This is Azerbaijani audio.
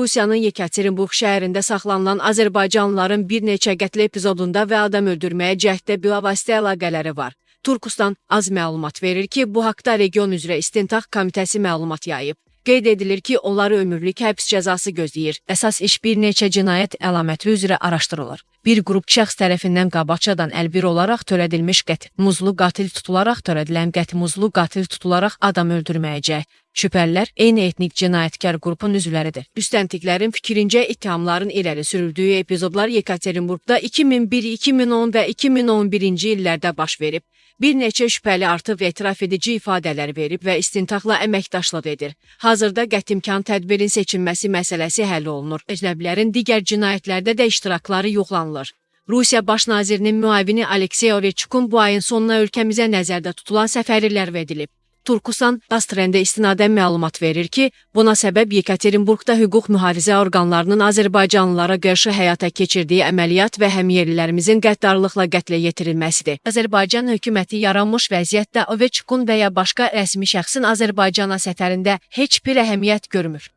Rusiyanın Yekaterinburg şəhərində saxlanılan Azərbaycanlıların bir neçə qətl epizodunda və adam öldürməyə cəhddə bilavasitə əlaqələri var. Turkistan az məlumat verir ki, bu haqda region üzrə İstintaq Komitəsi məlumat yayıb. Qeyd edilir ki, onları ömürlük həbs cəzası gözləyir. Əsas iş bir neçə cinayət əlaməti üzrə araşdırılır. Bir qrup şəxs tərəfindən qabaqcadan əlbir olaraq törədilmiş qətl-muzlu qatil tutularaq törədilən qətl-muzlu qatil tutularaq adam öldürməyəcək. Şübhəlilər eyni etnik cinayətkar qrupun üzvləridir. Müstəntiqlərin fikrincə ittihamların irəli sürüldüyü epizodlar Yekaterinburgda 2001, 2010 və 2011-ci illərdə baş verib. Bir neçə şübhəli artıq etiraf edici ifadələr verib və istintaqla əməkdaşlıq edir. Hazırda qətimkan tədbirin seçilməsi məsələsi həll olunur. Əcnəbilərin digər cinayətlərdə də iştirakları yoxlanılır. Rusiya Baş nazirinin müavini Aleksey Oreçukun bu ayın sonuna ölkəmizə nəzərdə tutulan səfəri ləğv edilib. Turkistan Dastrende istinadən məlumat verir ki, buna səbəb Yekaterinburgda hüquq mühafizə orqanlarının Azərbaycanlılara qarşı həyata keçirdiyi əməliyyat və həmyerlilərimizin qəddarlıqla qətlə yetirilməsidir. Azərbaycan hökuməti yaranmış vəziyyətdə Oreçukun və ya başqa rəsmi şəxsin Azərbaycana səfərində heç bir əhəmiyyət görmür.